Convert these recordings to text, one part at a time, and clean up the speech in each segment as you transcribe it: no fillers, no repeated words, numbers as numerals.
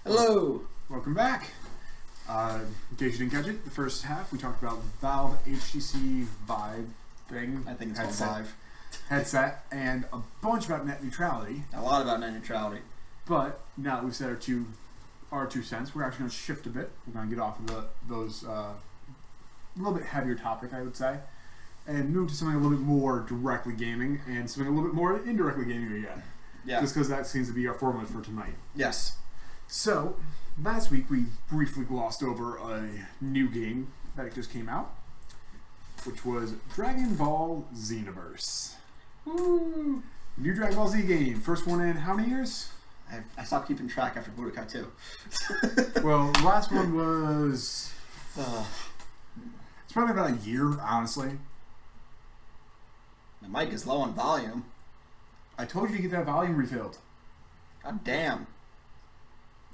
Hello! Welcome back. In case you didn't catch it, the first half we talked about Valve HTC Vive thing. I think it's called Vive. Headset, and a bunch about net neutrality. A lot about net neutrality. But now that we've said our two cents, we're actually going to shift a bit. We're going to get off of those a little bit heavier topic, I would say, and move to something a little bit more directly gaming and something a little bit more indirectly gaming again. Yeah. Just because that seems to be our formula for tonight. Yes. So, last week we briefly glossed over a new game that just came out, which was Dragon Ball Xenoverse. Woo! New Dragon Ball Z game. First one in how many years? I stopped keeping track after Budokai 2. Well, the last one was... it's probably about a year, honestly. The mic is low on volume. I told you to get that volume refilled. God damn.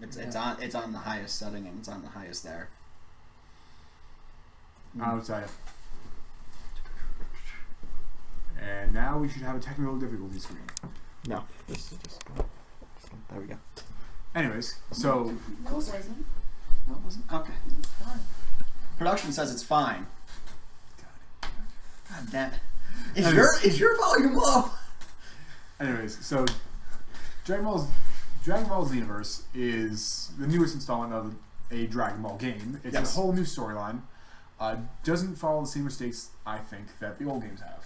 It's on the highest setting and it's on the highest there. I would say. And now we should have a technical difficulty screen. No. There we go. Anyways, so... No, it wasn't. No, it wasn't? Okay. It's fine. Production says it's fine. God damn it. Anyways. Is your volume low? Anyways, so Dragon Ball Xenoverse is the newest installment of a Dragon Ball game. It's Yes. a whole new storyline. Doesn't follow the same mistakes, I think, that the old games have.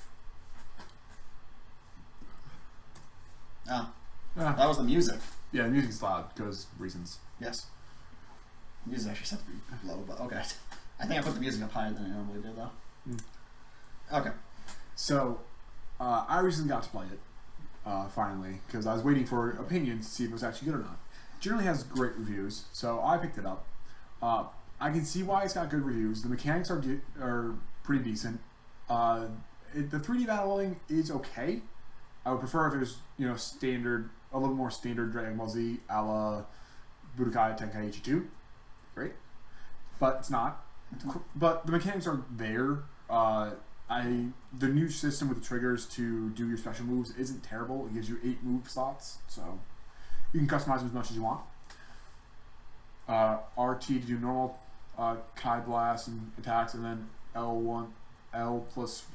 Oh. That was the music. Yeah, the music's loud because reasons. Yes. The music actually set to be low, but okay. I think I put the music up higher than I normally do, though. Okay. So, I recently got to play it, finally, because I was waiting for opinions to see if it was actually good or not. It generally has great reviews, so I picked it up. I can see why it's got good reviews. The mechanics are pretty decent. The 3D battling is okay. I would prefer if it was, a little more standard Dragon Ball Z a la Budokai Tenkaichi 2. Great. But it's not. But the mechanics are there. The new system with the triggers to do your special moves isn't terrible. It gives you 8 move slots, so you can customize them as much as you want. RT to do normal Kai Blast and attacks, and then L plus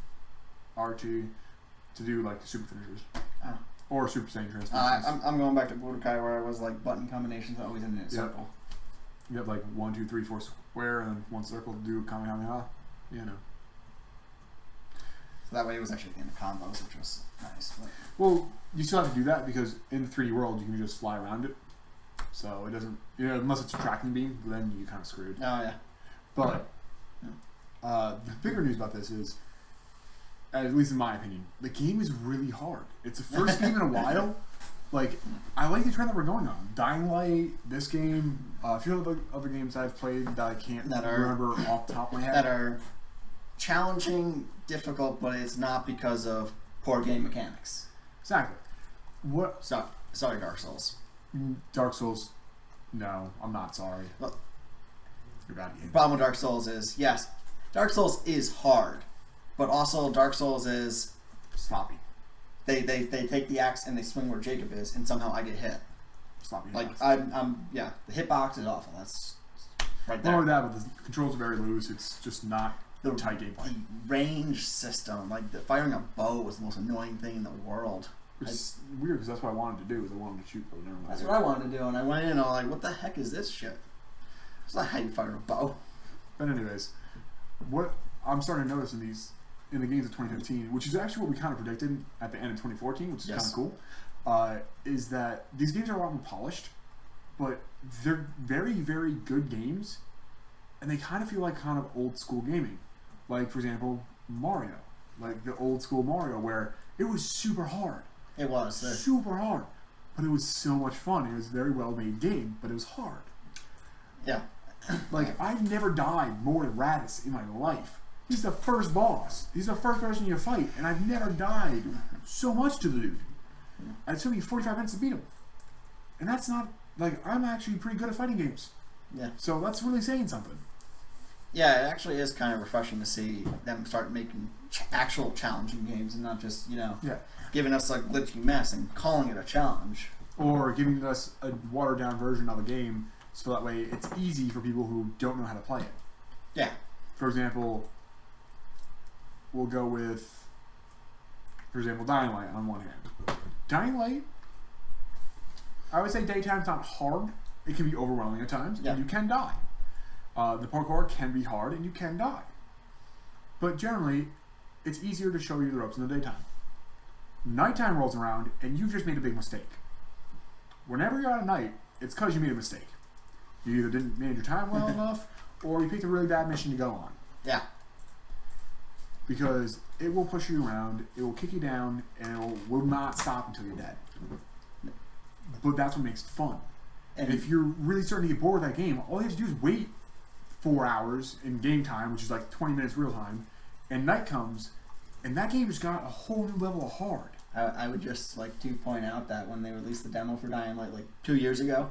RT to do like super finishers. Or Super Saiyan transformations. I'm going back to Budokai where I was like button combinations always in a circle. You have like 1, 2, 3, 4 square, and then 1 circle to do Kamehameha. So that way it was actually in the combos, which was nice. But. Well, you still have to do that because in the 3D world you can just fly around it. So it doesn't, unless it's a tracking beam, then you're kind of screwed. Oh yeah. But the bigger news about this is, at least in my opinion, the game is really hard. It's the first game in a while. Like, I like the trend that we're going on. Dying Light, this game, a few other games I've played that I can't remember off the top of my head. That are challenging, difficult, but it's not because of poor game mechanics. Exactly. What? Sorry, Dark Souls. Dark Souls. No, I'm not sorry. Well, you're bad game. The problem with Dark Souls is, yes, Dark Souls is hard, but also Dark Souls is sloppy. They take the axe and they swing where Jacob is, and somehow I get hit. Sloppy. Like the hitbox is awful. That's right there. Not only that, but the controls are very loose. It's just not the tight gameplay. The range system, like firing a bow, was the most annoying thing in the world. It's weird because that's what I wanted to do. Is I wanted to shoot, but never mind. That's what I wanted to do, and I went in and I'm like, what the heck is this shit? It's not how you fire a bow. But anyways, what I'm starting to notice in the games of 2015, which is actually what we kind of predicted at the end of 2014, which is kind of cool, is that these games are a lot more polished, but they're very, very good games, and they kind of feel like kind of old school gaming. Like, for example, Mario. Like the old school Mario, where it was super hard. It was. Super hard. But it was so much fun. It was a very well made game, but it was hard. Yeah. Like, I've never died more than Raditz in my life. He's the first boss. He's the first person you fight, and I've never died so much to the dude. And it took me 45 minutes to beat him. And that's not, like, I'm actually pretty good at fighting games. Yeah. So that's really saying something. Yeah, it actually is kind of refreshing to see them start making actual challenging games and not just, giving us like glitchy mess and calling it a challenge. Or giving us a watered down version of a game so that way it's easy for people who don't know how to play it. Yeah. For example, we'll go with, Dying Light on one hand. Dying Light, I would say daytime's not hard. It can be overwhelming at times, and you can die. The parkour can be hard, and you can die. But generally, it's easier to show you the ropes in the daytime. Nighttime rolls around, and you've just made a big mistake. Whenever you're out at night, it's because you made a mistake. You either didn't manage your time well enough, or you picked a really bad mission to go on. Yeah. Because it will push you around, it will kick you down, and it will not stop until you're dead. But that's what makes it fun. And if you're really starting to get bored with that game, all you have to do is wait 4 hours in game time, which is like 20 minutes real time, and night comes, and that game just got a whole new level of hard. I would just like to point out that when they released the demo for Dying Light like 2 years ago,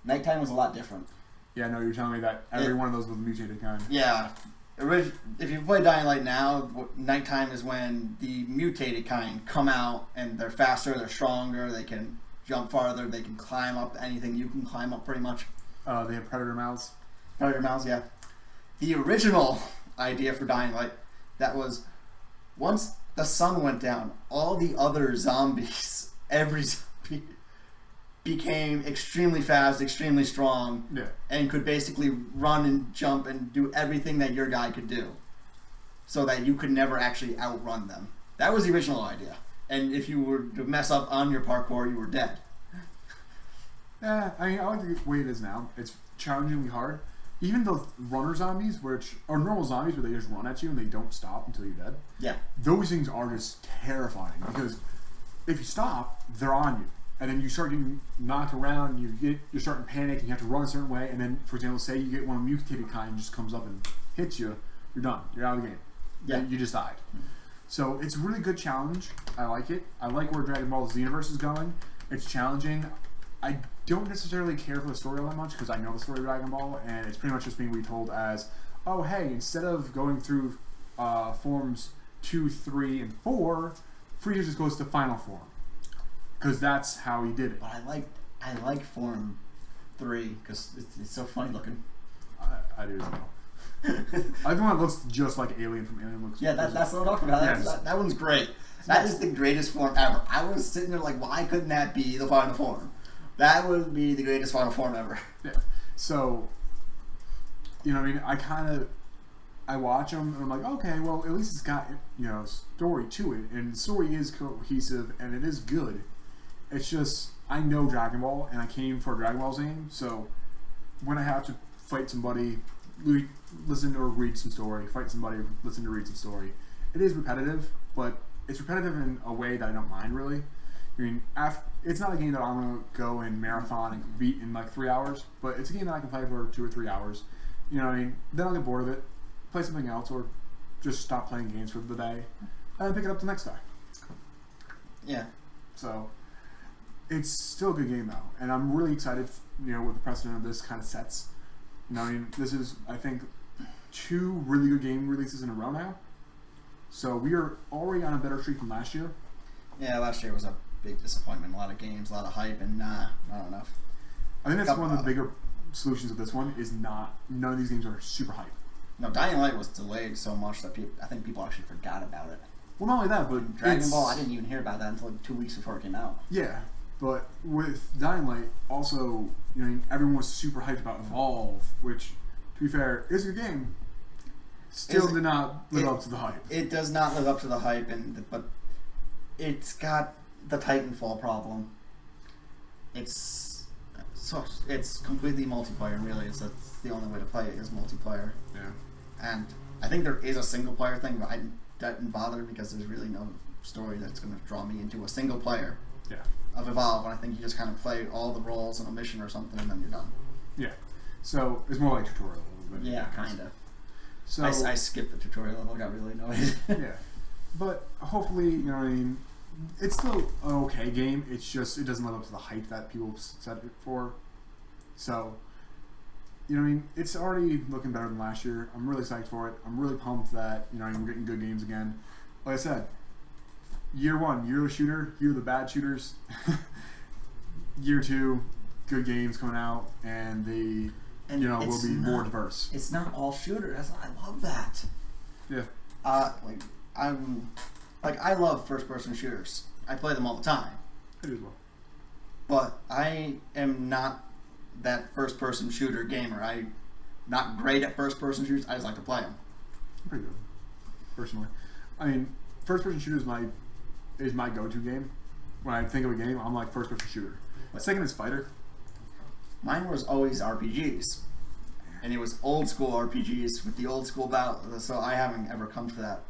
nighttime was a lot different. Yeah, no, you're telling me that every one of those was a mutated kind. Yeah. If you play Dying Light now, nighttime is when the mutated kind come out, and they're faster, they're stronger, they can jump farther, they can climb up anything you can climb up pretty much. They have predator mouths. Predator mouths, yeah. The original idea for Dying Light, that was once the sun went down, all the other zombies, every zombie became extremely fast, extremely strong, and could basically run and jump and do everything that your guy could do, so that you could never actually outrun them. That was the original idea. And if you were to mess up on your parkour, you were dead. Yeah, I mean, I like the way it is now. It's challengingly hard. Even those runner zombies, which are normal zombies, where they just run at you and they don't stop until you're dead. Yeah. Those things are just terrifying, because if you stop, they're on you. And then you start getting knocked around, and you're starting to panic, and you have to run a certain way, and then, for example, say you get one of the mutated kind just comes up and hits you, you're done. You're out of the game. Yeah. You just died. So it's a really good challenge. I like it. I like where Dragon Ball Z universe is going. It's challenging. I don't necessarily care for the story all that much, because I know the story of Dragon Ball, and it's pretty much just being retold as, oh, hey, instead of going through forms 2, 3, and 4, Frieza just goes to final form. Because that's how he did it. But I like Form 3 because it's so funny looking. I do as well. I think one that looks just like Alien from Alien looks. Yeah, that's what I'm talking about. Yes. That one's great. That is the greatest form ever. I was sitting there like, why couldn't that be the final form? That would be the greatest final form ever. Yeah. So, you know what I mean? I watch them and I'm like, okay, well, at least it's got, story to it. And the story is cohesive and it is good. It's just, I know Dragon Ball, and I came for a Dragon Ball game, so when I have to fight somebody, listen or read some story, fight somebody, listen to read some story, it is repetitive, but it's repetitive in a way that I don't mind, really. I mean, it's not a game that I'm going to go and marathon and beat in like 3 hours, but it's a game that I can play for 2 or 3 hours. You know what I mean? Then I'll get bored of it, play something else, or just stop playing games for the day, and then pick it up the next day. Yeah. So it's still a good game though, and I'm really excited, what the precedent of this kind of sets. I mean, this is, I think, 2 really good game releases in a row now. So we are already on a better streak than last year. Yeah, last year was a big disappointment. A lot of games, a lot of hype, and not enough. I think that's one of the bigger solutions of this one is none of these games are super hype. No, Dying Light was delayed so much that I think people actually forgot about it. Well, not only that, but Dragon Ball, I didn't even hear about that until like 2 weeks before it came out. Yeah. But with Dying Light, also, everyone was super hyped about Evolve, which, to be fair, is a good game. Still did not live up to the hype. It does not live up to the hype, but it's got the Titanfall problem. It's completely multiplayer, and really, that's the only way to play it is multiplayer. Yeah. And I think there is a single player thing, but I didn't bother because there's really no story that's going to draw me into a single player. Yeah. Of Evolve, and I think you just kind of play all the roles in a mission or something, and then you're done. Yeah. So it's more like tutorial. Yeah, kind of. So I skipped the tutorial level. Got really annoyed. Yeah. But hopefully, it's still an okay game. It's just it doesn't live up to the hype that people set it for. So, it's already looking better than last year. I'm really psyched for it. I'm really pumped that we're getting good games again. Like I said. Year 1, you're the shooter, you're the bad shooters. Year 2, good games coming out, and they, And will it's be more not- diverse. It's not all shooter. I love that. Yeah. I love first person shooters. I play them all the time. I do as well. But I am not that first person shooter gamer. I'm not great at first person shooters. I just like to play them. I'm pretty good, personally. I mean, first person shooter is my go-to game. When I think of a game, I'm like first person shooter. Second is fighter. Mine was always RPGs. And it was old school RPGs with the old school battle. So I haven't ever come to that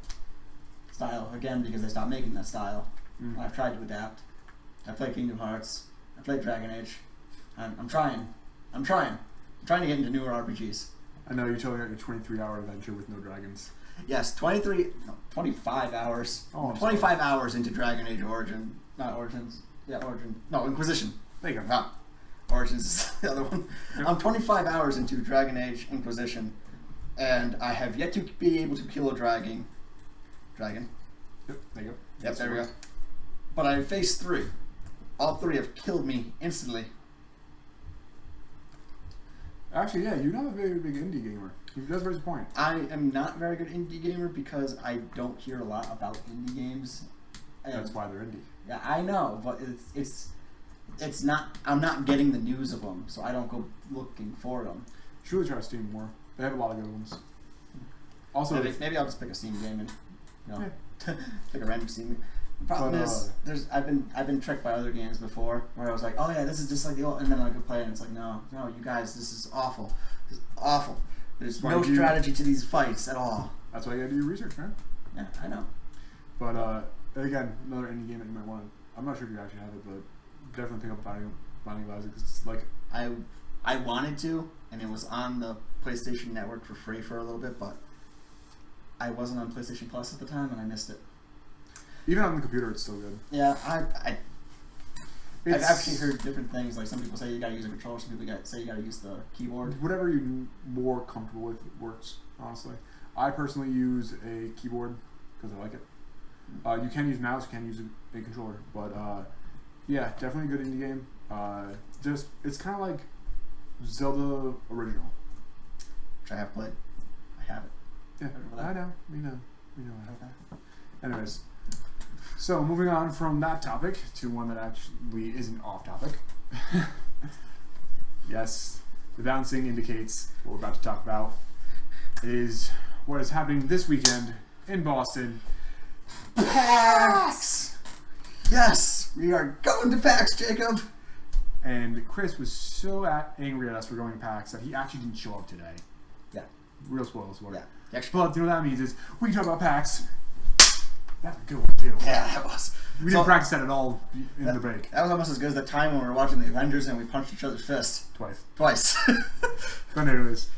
style again because they stopped making that style. I've tried to adapt. I played Kingdom Hearts. I played Dragon Age. I'm trying. I'm trying to get into newer RPGs. I know you told me about your 23-hour adventure with no dragons. Yes, 25 hours. Oh, I'm 25 hours into Dragon Age Origin. Not Origins. Yeah, Origin. No, Inquisition. There you go. No. Origins is the other one. Yep. I'm 25 hours into Dragon Age Inquisition, and I have yet to be able to kill a dragon. Dragon. Yep, there you go. Yep, there we go. But I faced 3. All 3 have killed me instantly. Actually, yeah, you're not a very big indie gamer. That's a very good point. I am not a very good indie gamer because I don't hear a lot about indie games. That's why they're indie. Yeah, I know, but it's not. I'm not getting the news of them, so I don't go looking for them. Truly try Steam more. They have a lot of good ones. Also, Maybe I'll just pick a Steam game and Yeah. pick a random Steam game. The problem is, I've been tricked by other games before where I was like, oh yeah, this is just like the old, and then I could play it and it's like, no, you guys, this is awful. This is awful. There's no strategy to these fights at all. That's why you gotta do your research, man. Yeah, I know. But again, another indie game that you might want to. I'm not sure if you actually have it, but definitely think of buying Liza because it's like I wanted to, and it was on the PlayStation Network for free for a little bit, but I wasn't on PlayStation Plus at the time and I missed it. even on the computer, it's still good. Yeah, I've actually heard different things. Like some people say you gotta use a controller, some people say you gotta use the keyboard. Whatever you're more comfortable with works. Honestly, I personally use a keyboard because I like it. You can use mouse, you can use a controller, but yeah, definitely a good indie game. Just it's kind of like Zelda original. Which I have played. I have it. Yeah, I know. We know. Okay. Anyways, so moving on from that topic to one that actually isn't off topic. Yes, the bouncing indicates what we're about to talk about is what is happening this weekend in Boston. PAX! Yes! We are going to PAX, Jacob! And Chris was so angry at us for going to PAX that he actually didn't show up today. Yeah. Real spoilers for it. Yeah. But you know what that means is we can talk about PAX. That's a good one too. Yeah, that was. We didn't practice that at all in the break. That was almost as good as the time when we were watching the Avengers and we punched each other's fist. Twice. But anyways,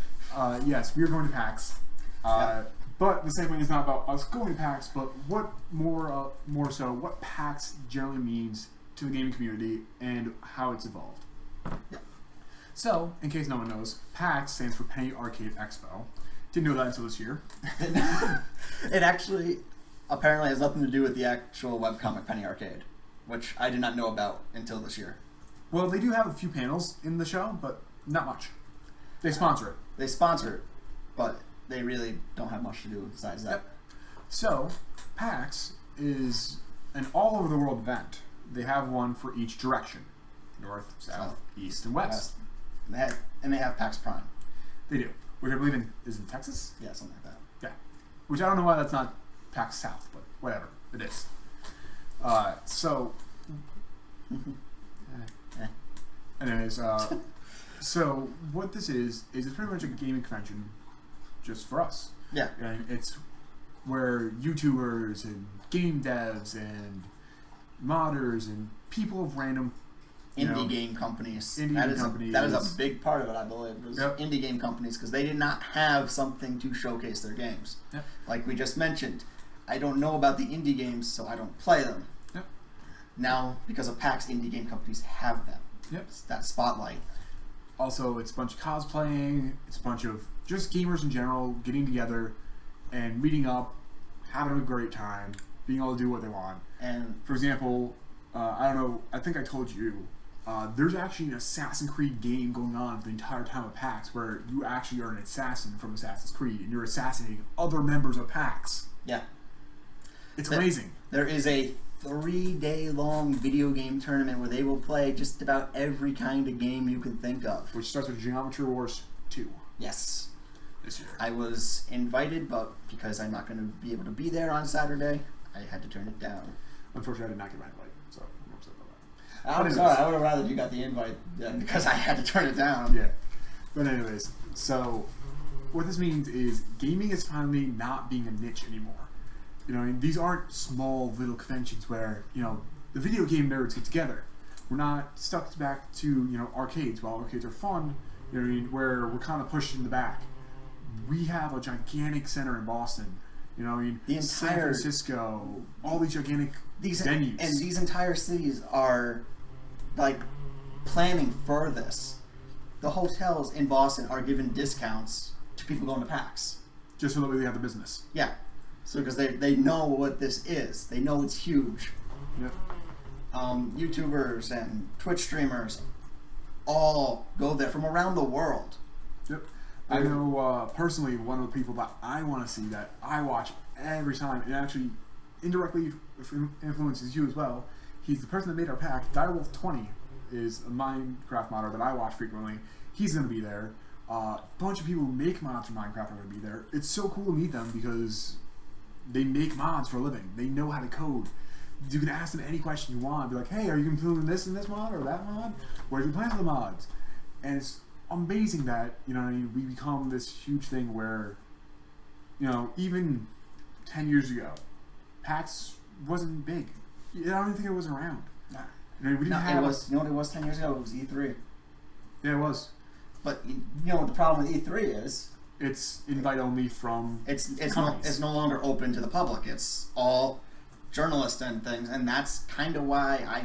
yes, we are going to PAX. Yeah. But the segment is not about us going to PAX, but what more so what PAX generally means to the gaming community and how it's evolved. Yeah. So, in case no one knows, PAX stands for Penny Arcade Expo. Didn't know that until this year. It actually apparently has nothing to do with the actual webcomic Penny Arcade, which I did not know about until this year. Well, they do have a few panels in the show, but not much. They sponsor it. They sponsor it, but they really don't have much to do besides that. Yep. So, PAX is an all-over-the-world event. They have one for each direction. North, south, east, and west. And they have PAX Prime. They do. Which I believe is in Texas? Yeah, something like that. Yeah. Which I don't know why that's not PAX South, but whatever. It is. So... Anyways, so what this is it's pretty much a gaming convention just for us. Yeah. And it's where YouTubers and game devs and modders and people of random Indie game companies. Companies. That is a big part of it, I believe. Was Yep. Indie game companies, because they did not have something to showcase their games. Yep. Like we just mentioned, I don't know about the indie games, so I don't play them. Yep. Now, because of PAX, indie game companies have them. Yep. It's that spotlight. Also, it's a bunch of cosplaying. It's a bunch of just gamers in general getting together and meeting up, having a great time, being able to do what they want. And For example, I don't know. I think I told you there's actually an Assassin's Creed game going on for the entire time of PAX where you actually are an assassin from Assassin's Creed and you're assassinating other members of PAX. Yeah. It's amazing. There is a 3-day-long video game tournament where they will play just about every kind of game you can think of. Which starts with Geometry Wars 2. Yes. This year. I was invited, but because I'm not going to be able to be there on Saturday, I had to turn it down. Unfortunately, I did not get my invite, so I'm upset about that. I'm sorry, I would have rather you got the invite because I had to turn it down. Yeah. But anyways, so what this means is gaming is finally not being a niche anymore. You know, these aren't small little conventions where, you know, the video game nerds get together. We're not stuck back to, you know, arcades. While arcades are fun, you know, where we're kind of pushed in the back. We have a gigantic center in Boston. You know, the entire San Francisco, all these gigantic venues. And these entire cities are, like, planning for this. The hotels in Boston are giving discounts to people going to PAX. Just so that way they have the business. Yeah. So because they know what this is. They know it's huge. Yep. YouTubers and Twitch streamers all go there from around the world. Yep. I know personally one of the people that I want to see that I watch every time and actually indirectly influences you as well. He's the person that made our pack. Direwolf20 is a Minecraft modder that I watch frequently. He's going to be there. A bunch of people who make mods for Minecraft are going to be there. It's so cool to meet them because they make mods for a living. They know how to code. You can ask them any question you want. Be like, hey, are you including this in this mod or that mod? What are your plans for the mods? And it's amazing that, you know, we become this huge thing where, you know, even 10 years ago, PAX wasn't big. I don't even think it was around. Nah. You know, we didn't have. It was, you know what it was 10 years ago? It was E3. Yeah, it was. But you know what the problem with E3 is? It's invite only from. It's no longer open to the public. It's all journalists and things, and that's kind of why I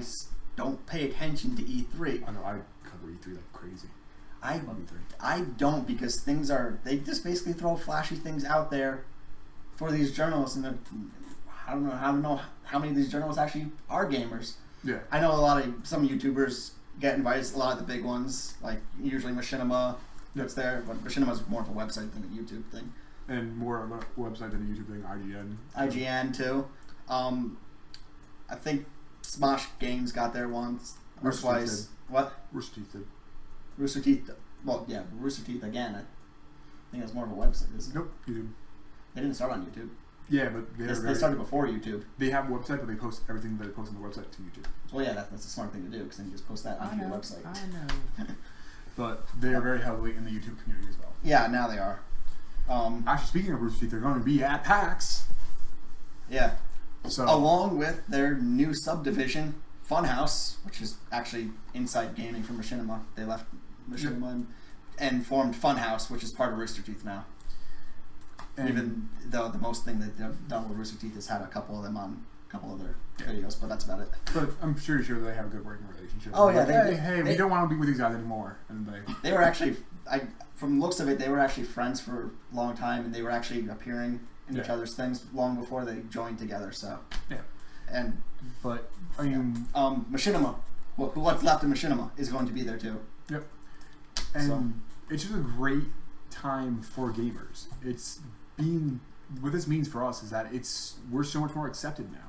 don't pay attention to E3. I know I cover E3 like crazy. I love E3. I don't, because they just basically throw flashy things out there for these journalists, and I don't know how many of these journalists actually are gamers. Yeah. I know some YouTubers get invited, a lot of the big ones, like usually Machinima that's there, but Machinima's more of a website than a YouTube thing. And more of a website than a YouTube thing, IGN. IGN too. I think Smosh Games got there once or twice. What? Rooster Teeth did. Rooster Teeth. Well, yeah, Rooster Teeth again. I think that's more of a website, isn't it? Nope, YouTube. They didn't start on YouTube. Yeah, but they started before YouTube. They have a website, but they post everything that they post on the website to YouTube. Well, yeah, that's a smart thing to do, because then you just post that onto your website. I know. But they are very heavily in the YouTube community as well. Yeah, now they are. Actually, speaking of Rooster Teeth, they're going to be at PAX. Yeah. So along with their new subdivision, Funhouse, which is actually inside gaming from Machinima. They left Machinima and formed Funhouse, which is part of Rooster Teeth now. And even though the most thing that they've done with Rooster Teeth is had a couple of them on a couple of their videos, but that's about it. But I'm sure they have a good working relationship. Oh yeah, like, we don't want to be with these guys anymore. And they were actually, from the looks of it, they were actually friends for a long time, and they were actually appearing in each other's things long before they joined together. So yeah, but I mean, Machinima, what's left of Machinima is going to be there too. Yep, and it's just a great time for gamers. What this means for us is that we're so much more accepted now.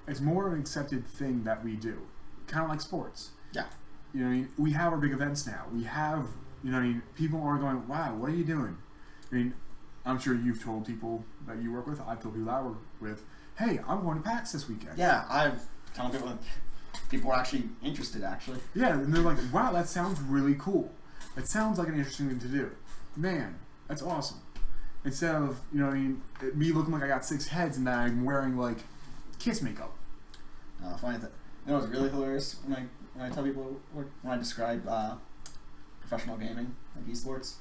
It's more of an accepted thing that we do, kind of like sports. Yeah. You know what I mean? We have our big events now. We have, you know what I mean? People are going, wow, what are you doing? I mean, I'm sure you've told people that you work with, I've told people that I work with, hey, I'm going to PAX this weekend. Yeah, I've told people are actually interested, actually. Yeah, and they're like, wow, that sounds really cool. It sounds like an interesting thing to do. Man, that's awesome. Instead of, you know what I mean, me looking like I got 6 heads and that I'm wearing, like, Kiss makeup. Funny thing. You know what's really hilarious? When I tell people, when I describe professional gaming, like esports,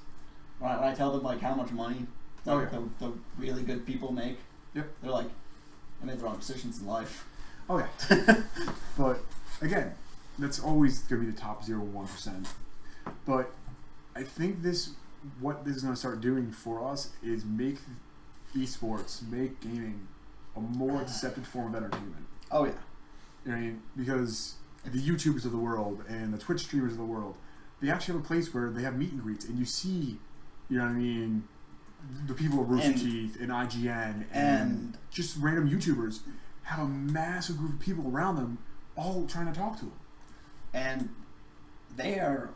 when I tell them, like, how much money the really good people make, they're like, I made the wrong decisions in life. Oh, yeah. But, again, that's always going to be the top 0.1%. But I think what this is going to start doing for us is make esports, make gaming a more accepted form of entertainment. Oh yeah. You know what I mean? Because the YouTubers of the world and the Twitch streamers of the world, they actually have a place where they have meet and greets, and you see, you know what I mean, the people of Rooster Teeth and IGN and just random YouTubers have a massive group of people around them all trying to talk to them. And they are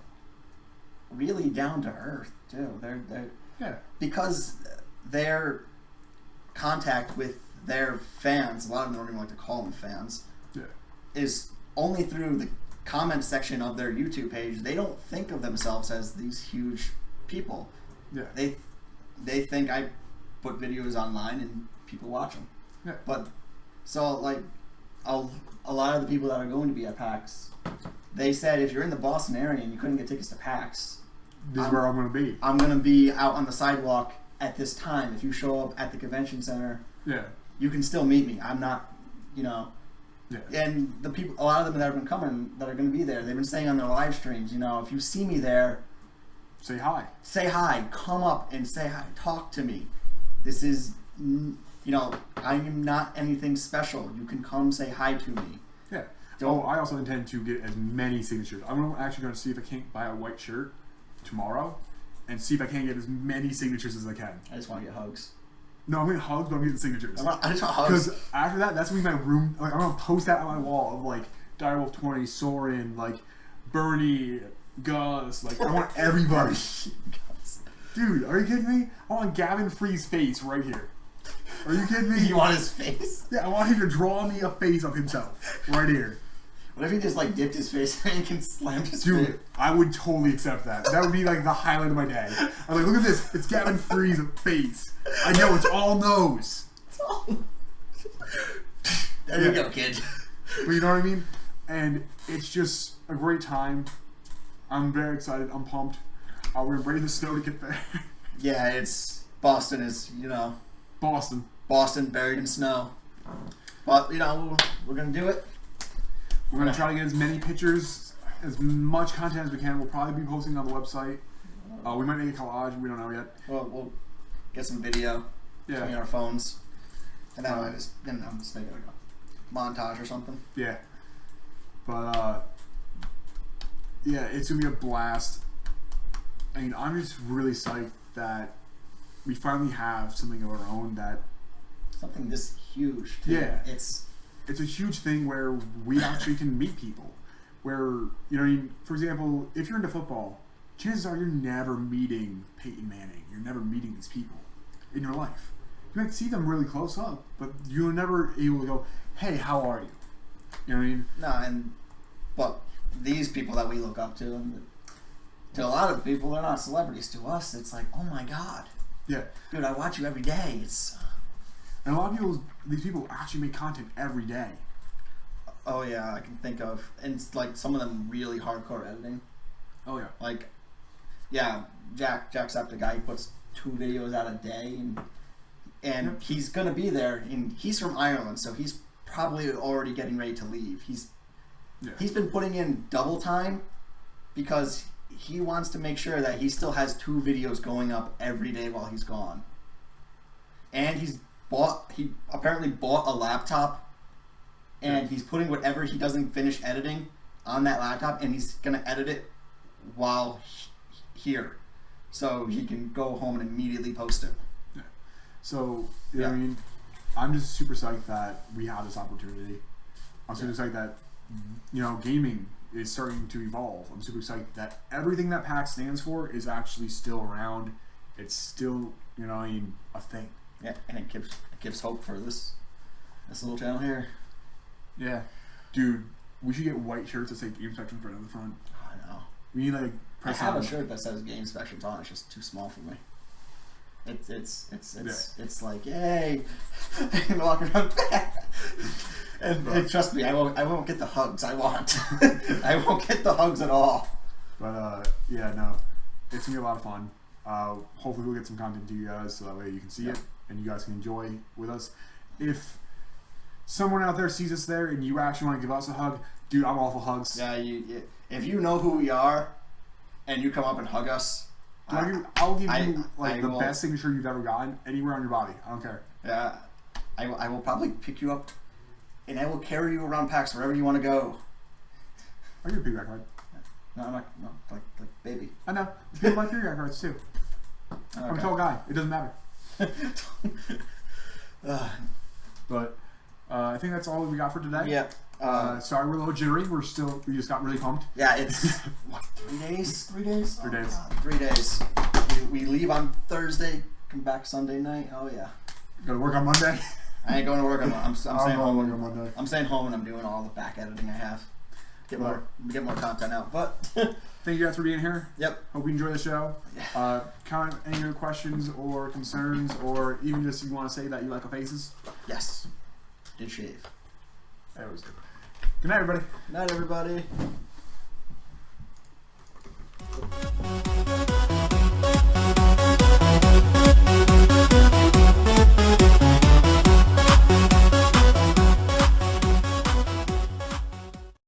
really down to earth too. They're because their contact with their fans, a lot of them don't even like to call them fans, is only through the comment section of their YouTube page. They don't think of themselves as these huge people. Yeah. They think I put videos online and people watch them. Yeah. But so like a lot of the people that are going to be at PAX, they said if you're in the Boston area and you couldn't get tickets to PAX, this is where I'm going to be. I'm going to be out on the sidewalk at this time. If you show up at the convention center, you can still meet me. I'm not, you know. Yeah. And the people, a lot of them that have been coming, that are going to be there, they've been saying on their live streams, you know, if you see me there, say hi. Say hi. Come up and say hi. Talk to me. This is, you know, I am not anything special. You can come say hi to me. Yeah. I also intend to get as many signatures. I'm actually going to see if I can't buy a white shirt tomorrow and see if I can get as many signatures as I can. I just want to get hugs. No, I'm getting hugs, but I'm getting signatures. I just want hugs. Because after that, that's going to be my room. Like, I'm going to post that on my wall of, like, Direwolf 20, Soren, like, Bernie, Gus. Like, I want everybody. Dude, are you kidding me? I want Gavin Free's face right here. Are you kidding me? You want his face? Yeah, I want him to draw me a face of himself right here. What if he just like dipped his face in and slammed his face? Dude, I would totally accept that. That would be like the highlight of my day. I'm like, look at this. It's Gavin Free's face. I know, it's all nose. There you go, kid. But you know what I mean? And it's just a great time. I'm very excited. I'm pumped. We're ready the snow to get there. Yeah, it's Boston is, you know. Boston buried in snow. But, you know, we're going to do it. We're going to try to get as many pictures, as much content as we can. We'll probably be posting on the website. We might make a collage. We don't know yet. Well, we'll get some video between our phones. And then I'm just make it like a montage or something. Yeah. But, yeah, it's going to be a blast. I mean, I'm just really psyched that we finally have something of our own that... Something this huge, too. Yeah. It's a huge thing where we actually can meet people. Where, you know what I mean? For example, if you're into football, chances are you're never meeting Peyton Manning. You're never meeting these people in your life. You might see them really close up, but you're never able to go, hey, how are you? You know what I mean? No, but these people that we look up to, and to a lot of people, they're not celebrities. To us, it's like, oh my god. Yeah. Dude, I watch you every day. And a lot of people, these people actually make content every day. Oh yeah, I can think of, and it's like some of them really hardcore editing. Oh yeah. Like, yeah, Jack's up the guy. He puts 2 videos out a day, and he's gonna be there. And he's from Ireland, so he's probably already getting ready to leave. He's been putting in double time because he wants to make sure that he still has 2 videos going up every day while he's gone. And he apparently bought a laptop, and he's putting whatever he doesn't finish editing on that laptop, and he's gonna edit it while here, so he can go home and immediately post it. Yeah. So you know what I mean, I'm just super psyched that we have this opportunity. I'm super psyched that gaming is starting to evolve. I'm super psyched that everything that PAX stands for is actually still around. It's still, a thing. Yeah, and it gives hope for this little channel here. Yeah. Dude, we should get white shirts that say Game Spectrum right on the front. Oh, I know. We need I have a shirt that says Game Spectrum's on. It's just too small for me. It's like, yay, and walk around back. And trust me, I won't get the hugs I want. I won't get the hugs at all. But yeah, no, it's gonna be a lot of fun. Hopefully we'll get some content to you guys so that way you can see it and you guys can enjoy with us. If someone out there sees us there and you actually want to give us a hug, dude, I'm all for hugs. Yeah, if you know who we are and you come up and hug us, I'll give you the best signature you've ever gotten anywhere on your body. I don't care. Yeah, I will probably pick you up and I will carry you around PAX wherever you want to go. I get a piggyback ride. No, I'm not. No, like baby. I know. People like piggyback rides too. I'm a tall guy. It doesn't matter. But I think that's all we got for today. Yeah. Sorry, we're a little jittery. We just got really pumped. Yeah, it's what, 3 days? 3 days? 3 days. God, 3 days. We leave on Thursday, come back Sunday night. Oh yeah. Go to work on Monday. I ain't going to work on. I'm staying home on Monday. I'm staying home and I'm doing all the back editing I have. Get more content out. But thank you guys for being here. Yep. Hope you enjoy the show. Comment any of your questions or concerns, or even just if you want to say that you like our faces. Yes. Did shave. That was good. Good night, everybody. Good night, everybody.